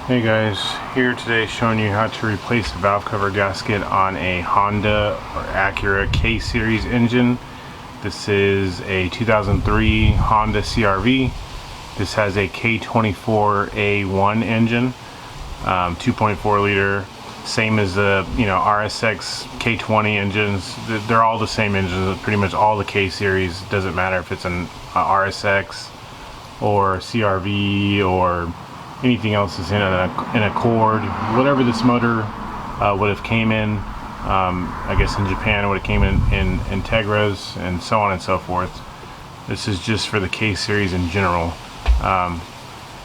Hey guys, here today showing you how to replace the valve cover gasket on a Honda or Acura K-Series engine. This is a 2003 Honda CR-V. This has a K24A1 engine, 2.4 liter, same as the RSX K20 engines. They're all the same engines. Pretty much all the K-Series. Doesn't matter if it's an RSX or CR-V or anything else is in a cord. Whatever this motor would have came in, I guess in Japan it would have came in Integras and so on and so forth. This is just for the K-Series in general.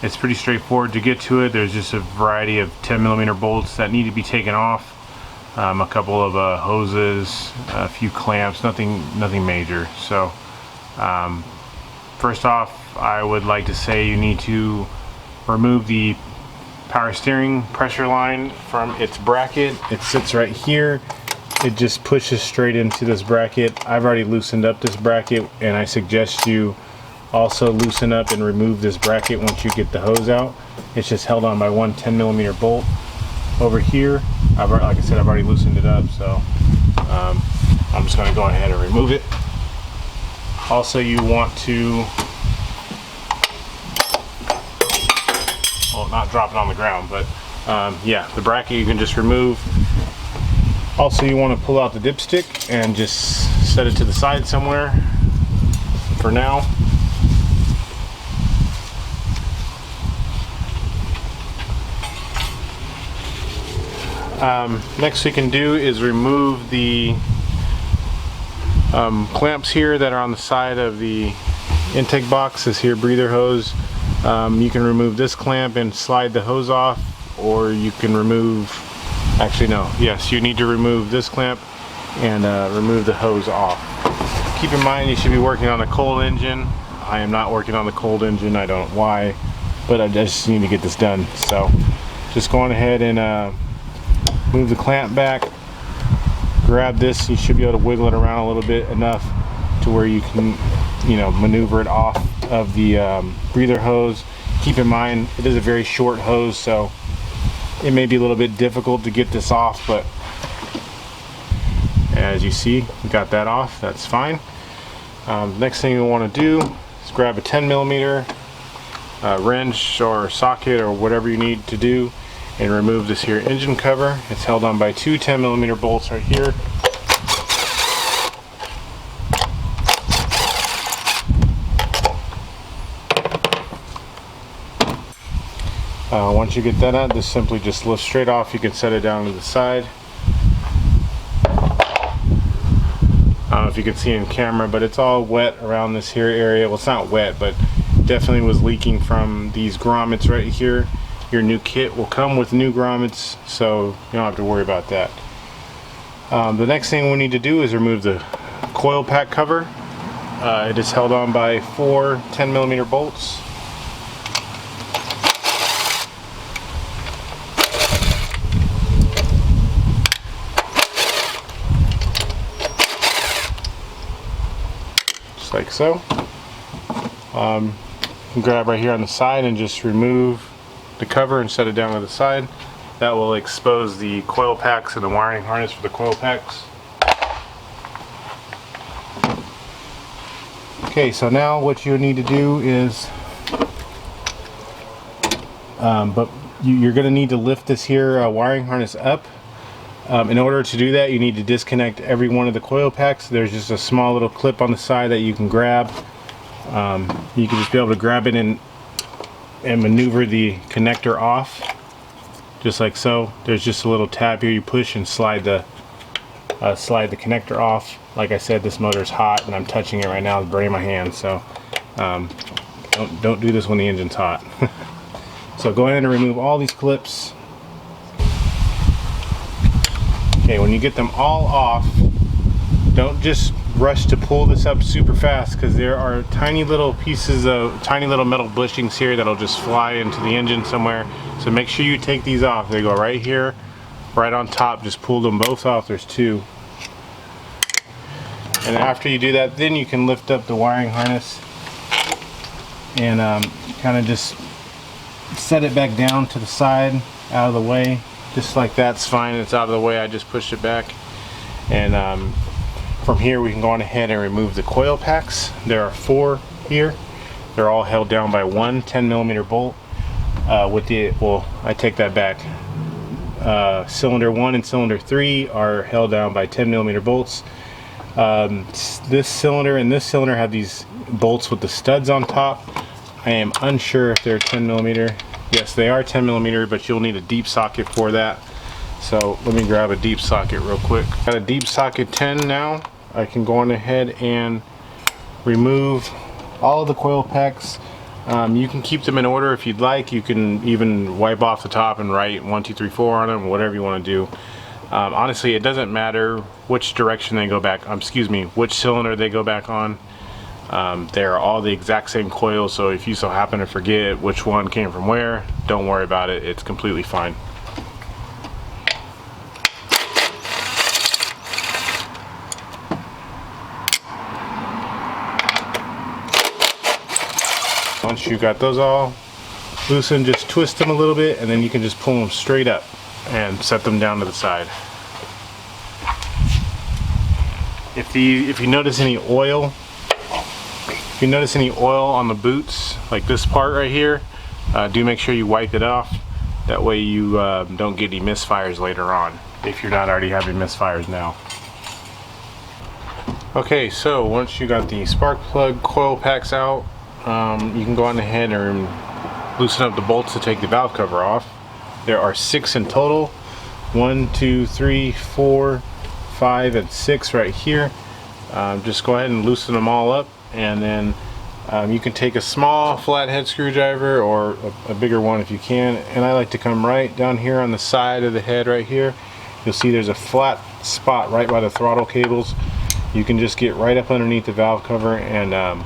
It's pretty straightforward to get to it. There's just a variety of 10mm bolts that need to be taken off, a couple of hoses, a few clamps, nothing major. So first off, I would like to say you need to remove the power steering pressure line from its bracket. It sits right here. It just pushes straight into this bracket. I've already loosened up this bracket, and I suggest you also loosen up and remove this bracket once you get the hose out. It's just held on by one 10mm bolt over here. Like I said, I've already loosened it up, so I'm just going to go ahead and remove it. Also, you want to, well, not drop it on the ground, but yeah, the bracket you can just remove. Also, you want to pull out the dipstick and just set it to the side somewhere for now. Next we can do is remove the clamps here that are on the side of the intake box. This here breather hose. You can remove this clamp and slide the hose off, or you can remove, actually no, yes, you need to remove this clamp and remove the hose off. Keep in mind you should be working on a cold engine. I am not working on the cold engine. I don't know why, but I just need to get this done. So just go on ahead and move the clamp back, grab this. You should be able to wiggle it around a little bit enough to where you can maneuver it off of the breather hose. Keep in mind it is a very short hose, so it may be a little bit difficult to get this off, but as you see, we got that off. That's fine. Next thing we want to do is grab a 10mm wrench or socket or whatever you need to do and remove this here engine cover. It's held on by two 10mm bolts right here. Once you get that out, this simply just lifts straight off. You can set it down to the side. I don't know if you can see in camera, but it's all wet around this here area. Well, it's not wet, but definitely was leaking from these grommets right here. Your new kit will come with new grommets, so you don't have to worry about that. The next thing we need to do is remove the coil pack cover. It is held on by four 10mm bolts. Just like so. You can grab right here on the side and just remove the cover and set it down to the side. That will expose the coil packs and the wiring harness for the coil packs. Okay, so now what you need to do is, you're going to need to lift this here wiring harness up. In order to do that, you need to disconnect every one of the coil packs. There's just a small little clip on the side that you can grab. You can just be able to grab it and maneuver the connector off, just like so. There's just a little tab here. You push and slide the connector off. Like I said, this motor is hot, and I'm touching it right now. It's burning my hand. So don't do this when the engine's hot. So go ahead and remove all these clips. Okay, when you get them all off, don't just rush to pull this up super fast, because there are tiny little pieces of tiny little metal bushings here that'll just fly into the engine somewhere. So make sure you take these off. They go right here, right on top. Just pull them both off. There's two. And after you do that, then you can lift up the wiring harness and kind of just set it back down to the side, out of the way, just like that's fine. It's out of the way. I just pushed it back, and from here we can go on ahead and remove the coil packs. There are 4 here. They're all held down by one 10mm bolt. I take that back. Cylinder 1 and cylinder 3 are held down by 10mm bolts. This cylinder and this cylinder have these bolts with the studs on top. I am unsure if they're 10mm. Yes, they are 10mm, but you'll need a deep socket for that. So let me grab a deep socket real quick. Got a deep socket 10 now. I can go on ahead and remove all of the coil packs. You can keep them in order if you'd like. You can even wipe off the top and write 1, 2, 3, 4 on them, whatever you want to do. Honestly, it doesn't matter which direction they go back, which cylinder they go back on. They're all the exact same coil, so if you so happen to forget which one came from where, don't worry about it. It's completely fine. Once you got those all loosened, just twist them a little bit, and then you can just pull them straight up and set them down to the side. If you notice any oil, on the boots, like this part right here, do make sure you wipe it off. That way you don't get any misfires later on, if you're not already having misfires now. Okay, so once you got the spark plug coil packs out, you can go on ahead and loosen up the bolts to take the valve cover off. There are 6 in total. 1, 2, 3, 4, 5, and 6 right here. Just go ahead and loosen them all up, and then you can take a small flathead screwdriver or a bigger one if you can, and I like to come right down here on the side of the head right here. You'll see there's a flat spot right by the throttle cables. You can just get right up underneath the valve cover and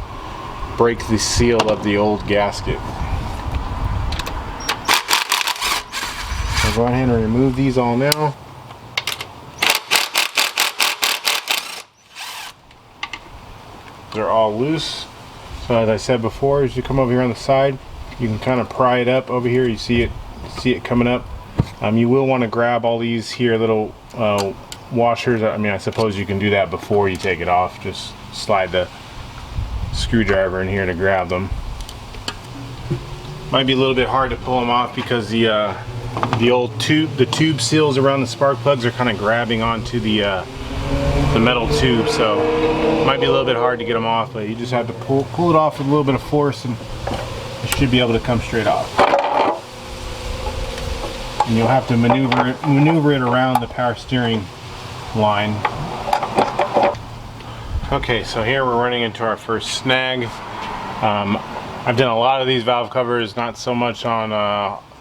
break the seal of the old gasket. So go ahead and remove these all now. They're all loose. So as I said before, as you come over here on the side, you can kind of pry it up over here. You see it coming up. You will want to grab all these here little washers. I mean, I suppose you can do that before you take it off. Just slide the screwdriver in here to grab them. Might be a little bit hard to pull them off because the tube seals around the spark plugs are kind of grabbing onto the metal tube, so it might be a little bit hard to get them off, but you just have to pull it off with a little bit of force, and it should be able to come straight off. And you'll have to maneuver it around the power steering line. Okay, so here we're running into our first snag. I've done a lot of these valve covers, not so much on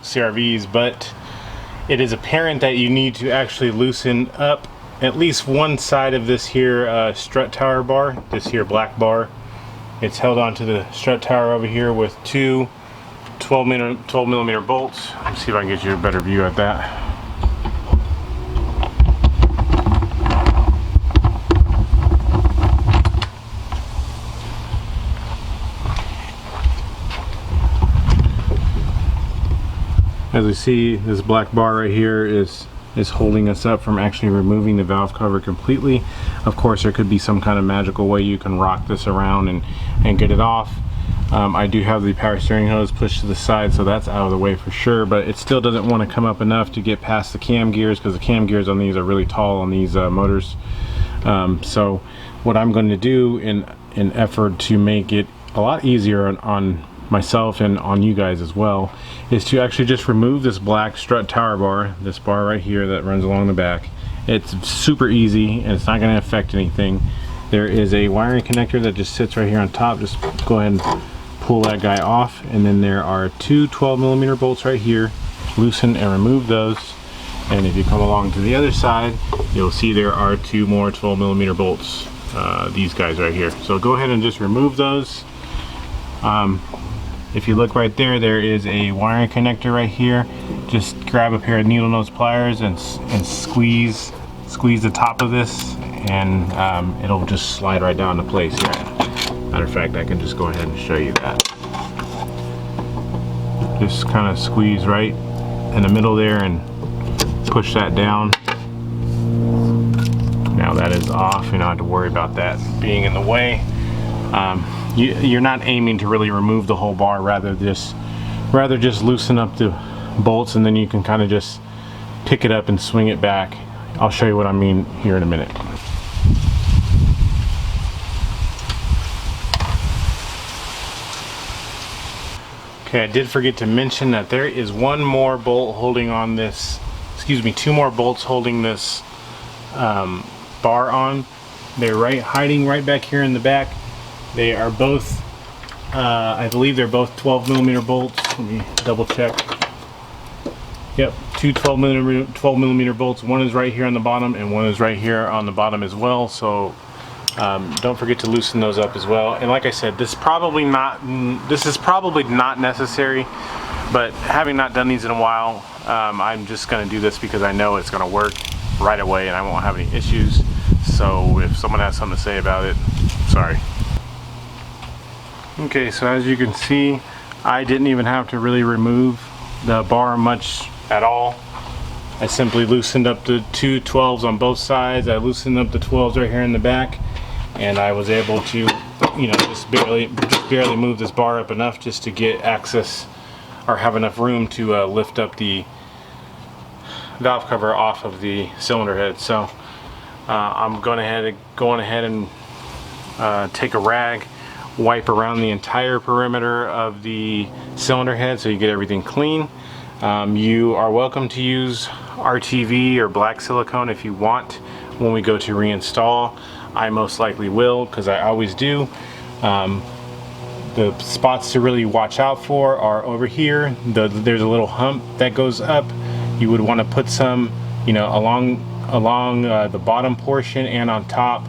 CRVs, but it is apparent that you need to actually loosen up at least one side of this here strut tower bar, this here black bar. It's held onto the strut tower over here with 2 12mm bolts. Let's see if I can get you a better view at that. As we see, this black bar right here is holding us up from actually removing the valve cover completely. Of course, there could be some kind of magical way you can rock this around and get it off. I do have the power steering hose pushed to the side, so that's out of the way for sure, but it still doesn't want to come up enough to get past the cam gears, because the cam gears on these are really tall on these motors. So what I'm going to do in an effort to make it a lot easier on myself and on you guys as well, is to actually just remove this black strut tower bar, this bar right here that runs along the back. It's super easy and it's not going to affect anything. There is a wiring connector that just sits right here on top. Just go ahead and pull that guy off, and then there are 2 12mm bolts right here. Loosen and remove those, and if you come along to the other side, you'll see there are 2 more 12mm bolts, these guys right here. So go ahead and just remove those. If you look right there, there is a wiring connector right here. Just grab a pair of needle nose pliers and squeeze the top of this, and it'll just slide right down to place here. Matter of fact, I can just go ahead and show you that. Just kind of squeeze right in the middle there and push that down. Now that is off. You don't have to worry about that being in the way. You're not aiming to really remove the whole bar, rather just loosen up the bolts, and then you can kind of just pick it up and swing it back. I'll show you what I mean here in a minute. Okay, I did forget to mention that there is one more bolt holding on this, excuse me, two more bolts holding this bar on. They're hiding right back here in the back. They are both, I believe they're both 12mm bolts. Let me double check. Yep, two 12mm bolts. One is right here on the bottom and one is right here on the bottom as well. So don't forget to loosen those up as well. And like I said, this is probably not necessary, but having not done these in a while, I'm just going to do this because I know it's going to work right away and I won't have any issues. So if someone has something to say about it, sorry. Okay, so as you can see, I didn't even have to really remove the bar much at all. I simply loosened up the two 12s on both sides. I loosened up the 12s right here in the back, and I was able to, you know, just barely move this bar up enough just to get access or have enough room to lift up the valve cover off of the cylinder head. So I'm going ahead and take a rag, wipe around the entire perimeter of the cylinder head so you get everything clean. You are welcome to use RTV or black silicone if you want when we go to reinstall. I most likely will, because I always do. The spots to really watch out for are over here. There's a little hump that goes up. You would want to put some, you know, along the bottom portion and on top.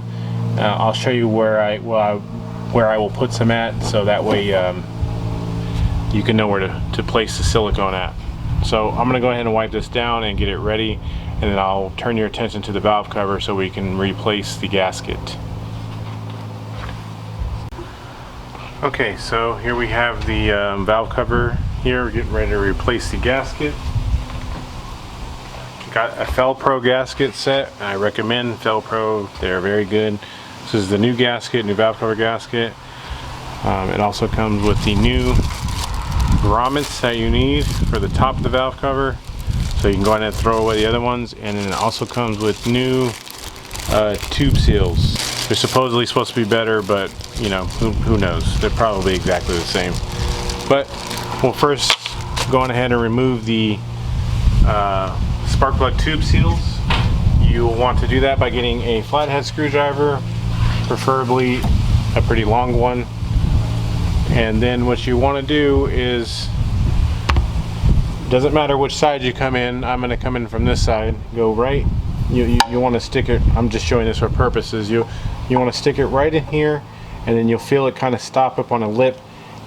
I'll show you where I will put some at, so that way you can know where to place the silicone at. So I'm going to go ahead and wipe this down and get it ready, and then I'll turn your attention to the valve cover so we can replace the gasket. Okay, so here we have the valve cover here. We're getting ready to replace the gasket. Got a Felpro gasket set. I recommend Felpro, they're very good. This is the new gasket, new valve cover gasket. It also comes with the new grommets that you need for the top of the valve cover, so you can go ahead and throw away the other ones. And then it also comes with new tube seals. They're supposedly supposed to be better, but you know, who knows? They're probably exactly the same. But we'll first go on ahead and remove the spark plug tube seals. You will want to do that by getting a flathead screwdriver, preferably a pretty long one. And then what you want to do is, doesn't matter which side you come in. I'm going to come in from this side. Go right. You want to stick it. I'm just showing this for purposes. You want to stick it right in here, and then you'll feel it kind of stop up on a lip.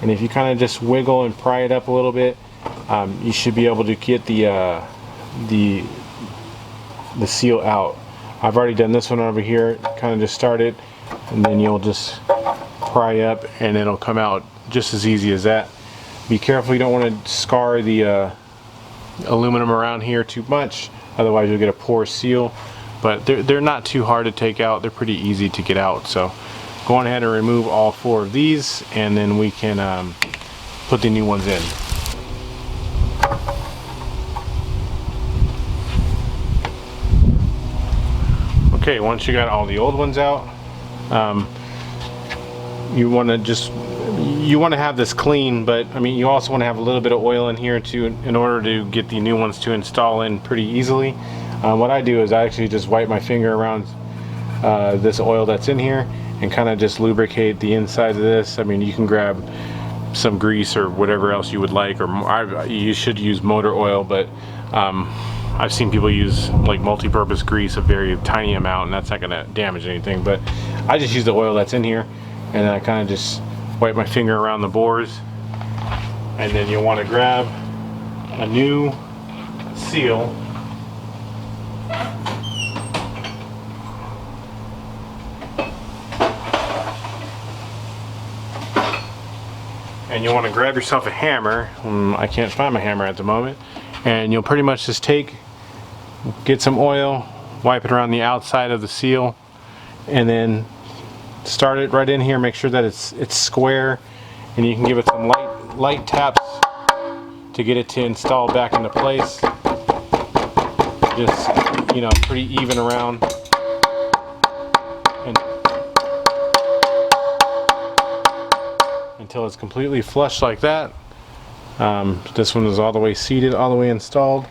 And if you kind of just wiggle and pry it up a little bit, you should be able to get the seal out. I've already done this one over here. Kind of just start it, and then you'll just pry up, and it'll come out just as easy as that. Be careful, you don't want to scar the aluminum around here too much, otherwise you'll get a poor seal. But they're not too hard to take out. They're pretty easy to get out. So go on ahead and remove all 4 of these, and then we can put the new ones in. Okay, once you got all the old ones out, you want to have this clean, but I mean, you also want to have a little bit of oil in here in order to get the new ones to install in pretty easily. What I do is I actually just wipe my finger around this oil that's in here and kind of just lubricate the inside of this. I mean, you can grab some grease or whatever else you would like, or you should use motor oil, but I've seen people use like multi-purpose grease, a very tiny amount, and that's not going to damage anything. But I just use the oil that's in here, and then I kind of just wipe my finger around the bores, and then you'll want to grab a new seal. and you'll want to grab yourself a hammer. I can't find my hammer at the moment. And you'll pretty much just get some oil, wipe it around the outside of the seal, and then start it right in here. Make sure that it's square, and you can give it some light taps to get it to install back into place. Just, you know, pretty even around. And until it's completely flush like that. This one is all the way seated, all the way installed,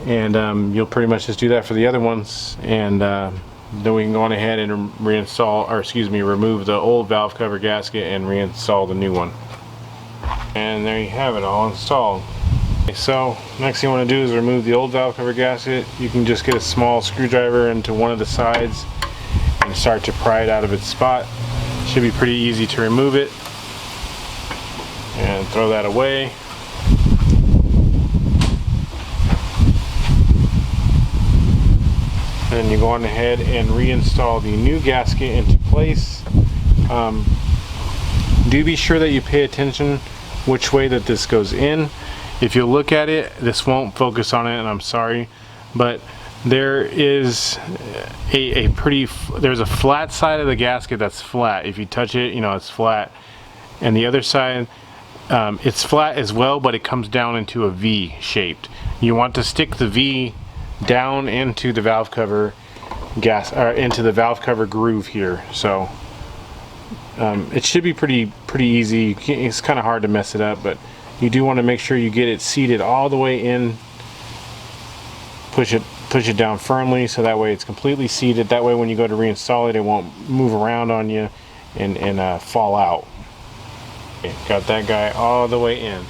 and you'll pretty much just do that for the other ones, and then we can go on ahead and remove the old valve cover gasket and reinstall the new one. And there you have it, all installed. Okay, so next thing you want to do is remove the old valve cover gasket. You can just get a small screwdriver into one of the sides and start to pry it out of its spot. Should be pretty easy to remove it. And throw that away. And you go on ahead and reinstall the new gasket into place. Do be sure that you pay attention which way that this goes in. If you look at it, this won't focus on it, and I'm sorry, but there is there's a flat side of the gasket that's flat. If you touch it, you know it's flat, and the other side, it's flat as well, but it comes down into a V shaped. You want to stick the V down into the valve cover into the valve cover groove here. So it should be pretty easy. It's kind of hard to mess it up, but you do want to make sure you get it seated all the way in. Push it down firmly so that way it's completely seated. That way when you go to reinstall it, it won't move around on you and fall out. Okay, got that guy all the way in.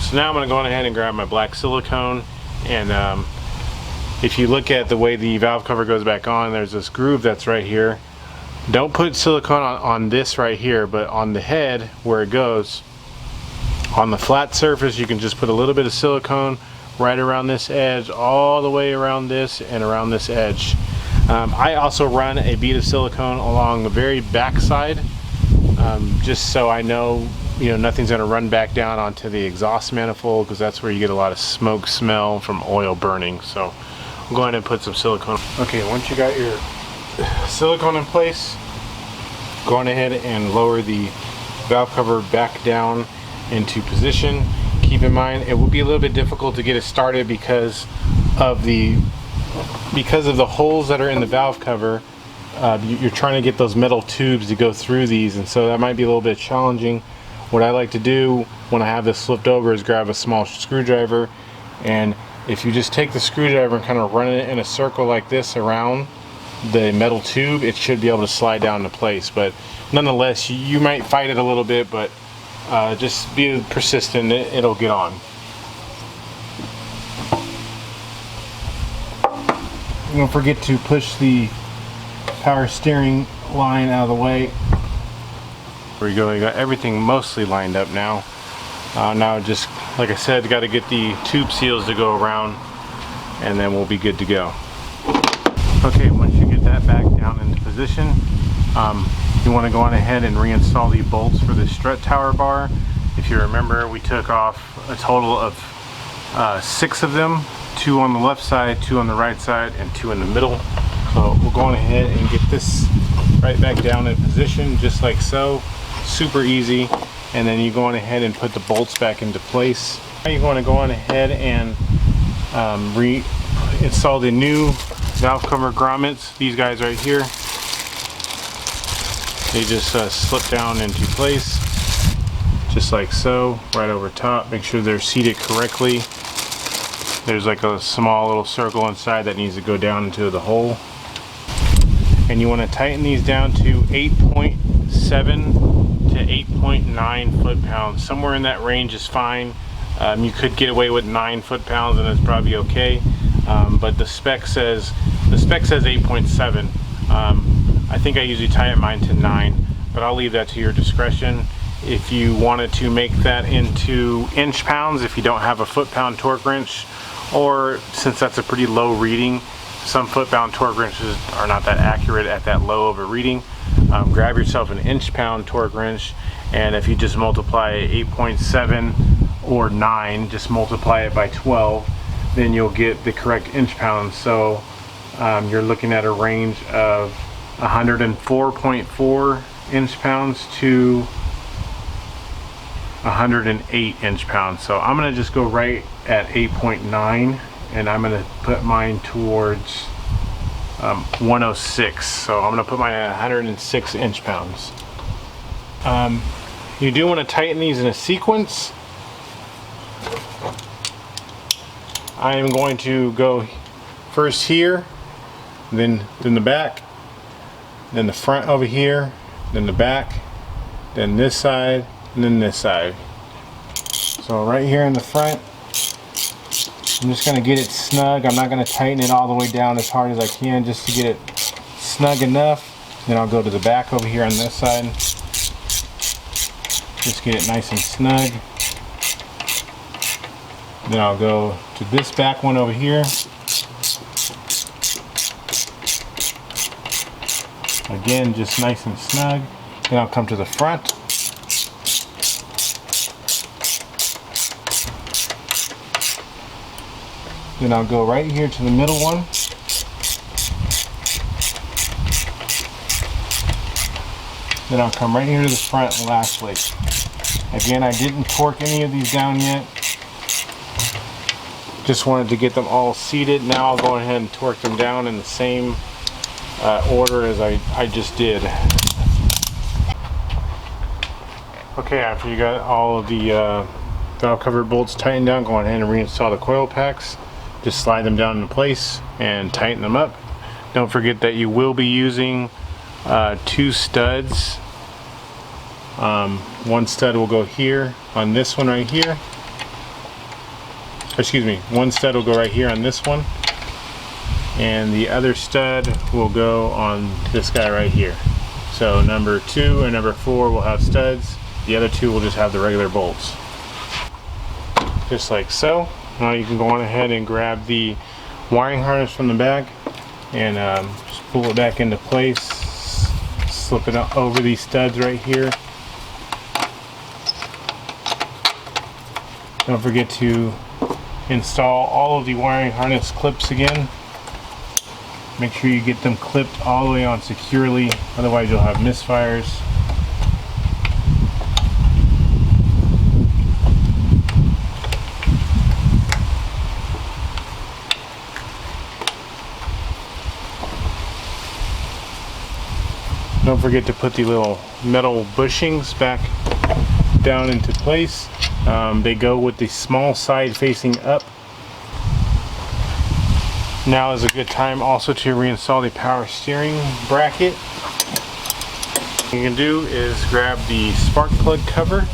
So now I'm going to go on ahead and grab my black silicone, and if you look at the way the valve cover goes back on, there's this groove that's right here. Don't put silicone on this right here, but on the head where it goes, on the flat surface, you can just put a little bit of silicone right around this edge, all the way around this and around this edge. I also run a bead of silicone along the very back side, just so I know, you know, nothing's going to run back down onto the exhaust manifold, because that's where you get a lot of smoke smell from oil burning. So I'm going to put some silicone. Okay, once you got your silicone in place, go on ahead and lower the valve cover back down into position. Keep in mind it will be a little bit difficult to get it started because of the holes that are in the valve cover. You're trying to get those metal tubes to go through these, and so that might be a little bit challenging. What I like to do when I have this flipped over is grab a small screwdriver, and if you just take the screwdriver and kind of run it in a circle like this around the metal tube, it should be able to slide down into place. But nonetheless, you might fight it a little bit, but just be persistent, it'll get on. Don't forget to push the power steering line out of the way. There we go, you got everything mostly lined up now. Now just, like I said, got to get the tube seals to go around, and then we'll be good to go. Okay, once you get that back down into position, you want to go on ahead and reinstall the bolts for the strut tower bar. If you remember, we took off a total of 6 of them, 2 on the left side, 2 on the right side, and 2 in the middle. So we'll go on ahead and get this right back down in position, just like so. Super easy. And then you go on ahead and put the bolts back into place. Now you're going to go on ahead and reinstall the new valve cover grommets. These guys right here, they just slip down into place, just like so, right over top. Make sure they're seated correctly. There's like a small little circle inside that needs to go down into the hole. And you want to tighten these down to 8.7 to 8.9 foot-pounds. Somewhere in that range is fine. You could get away with 9 foot-pounds and it's probably okay. But the spec says 8.7. I think I usually tie mine to 9, but I'll leave that to your discretion. If you wanted to make that into inch-pounds, if you don't have a foot-pound torque wrench, or since that's a pretty low reading, some foot-pound torque wrenches are not that accurate at that low of a reading. Grab yourself an inch-pound torque wrench And if you just multiply 8.7 or 9, just multiply it by 12, then you'll get the correct inch pounds. So you're looking at a range of 104.4 inch pounds to 108 inch pounds. So I'm gonna just go right at 8.9, and I'm gonna put mine towards 106. So I'm gonna put mine at 106 inch pounds. You do want to tighten these in a sequence. I am going to go first here, then the back, then the front over here, then the back, then this side, and then this side. So right here in the front, I'm just going to get it snug. I'm not going to tighten it all the way down as hard as I can, just to get it snug enough. Then I'll go to the back over here on this side. Just get it nice and snug. Then I'll go to this back one over here. Again, just nice and snug. Then I'll come to the front. Then I'll go right here to the middle one. Then I'll come right here to the front lastly. Again, I didn't torque any of these down yet. Just wanted to get them all seated. Now I'll go ahead and torque them down in the same order as I just did. Okay, after you got all of the valve cover bolts tightened down, go ahead and reinstall the coil packs. Just slide them down into place and tighten them up. Don't forget that you will be using 2 studs. One stud will go here on this one right here. Excuse me, one stud will go right here on this one, and the other stud will go on this guy right here. So number 2 and number 4 will have studs. The other 2 will just have the regular bolts. Just like so. Now you can go on ahead and grab the wiring harness from the back and just pull it back into place. Slip it over these studs right here. Don't forget to install all of the wiring harness clips again. Make sure you get them clipped all the way on securely, otherwise you'll have misfires. Don't forget to put the little metal bushings back down into place. They go with the small side facing up. Now is a good time also to reinstall the power steering bracket. What you can do is grab the spark plug cover.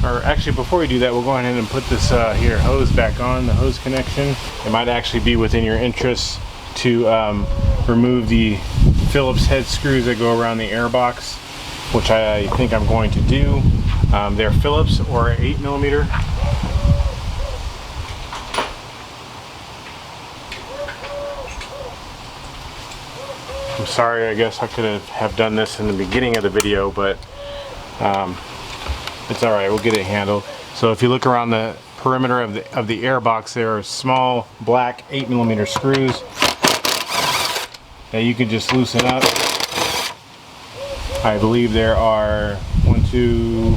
Or actually, before we do that, we'll go ahead and put this here hose back on, the hose connection. It might actually be within your interests to remove the Phillips head screws that go around the air box, which I think I'm going to do. They're Phillips or 8mm. I'm sorry, I guess I could have done this in the beginning of the video, but it's alright, we'll get it handled. So if you look around the perimeter of the air box, there are small black 8mm screws that you can just loosen up. I believe there are 1, 2,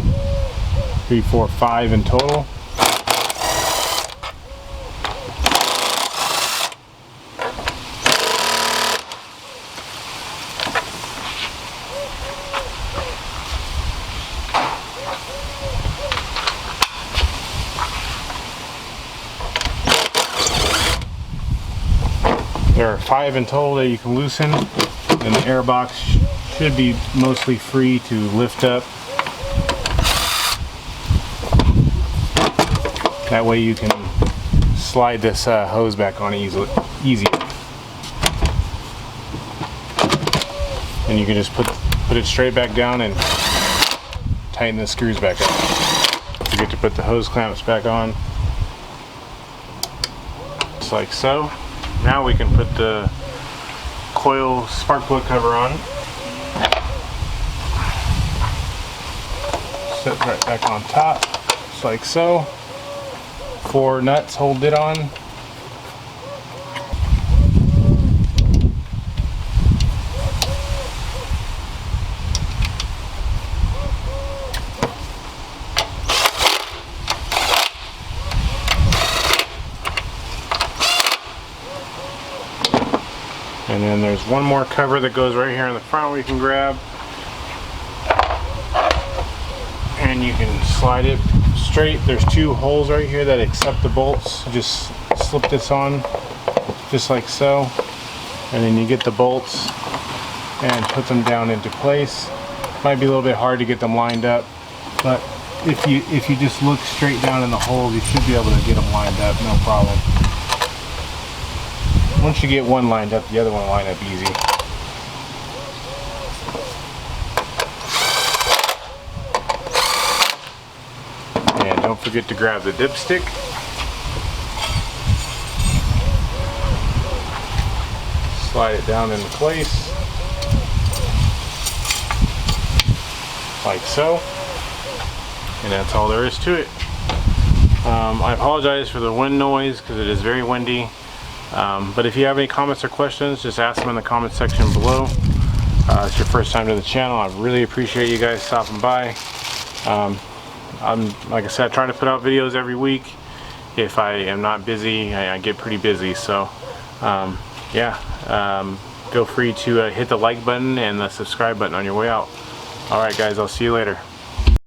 3, 4, 5 in total. There are 5 in total that you can loosen, and the air box should be mostly free to lift up. That way you can slide this hose back on easier. And you can just put it straight back down and tighten the screws back up. Forget to put the hose clamps back on. Just like so. Now we can put the coil spark plug cover on. sits right back on top, just like so. 4 nuts hold it on. And then there's one more cover that goes right here in the front where you can grab. And you can slide it straight. There's 2 holes right here that accept the bolts. Just slip this on, just like so. And then you get the bolts and put them down into place. Might be a little bit hard to get them lined up, but if you just look straight down in the holes, you should be able to get them lined up, no problem. Once you get one lined up, the other one will line up easy. And don't forget to grab the dipstick. Slide it down into place. Like so. And that's all there is to it. I apologize for the wind noise because it is very windy. But if you have any comments or questions, just ask them in the comment section below. It's your first time to the channel. I really appreciate you guys stopping by. Like I said, I try to put out videos every week. If I am not busy, I get pretty busy. So feel free to hit the like button and the subscribe button on your way out. Alright guys, I'll see you later.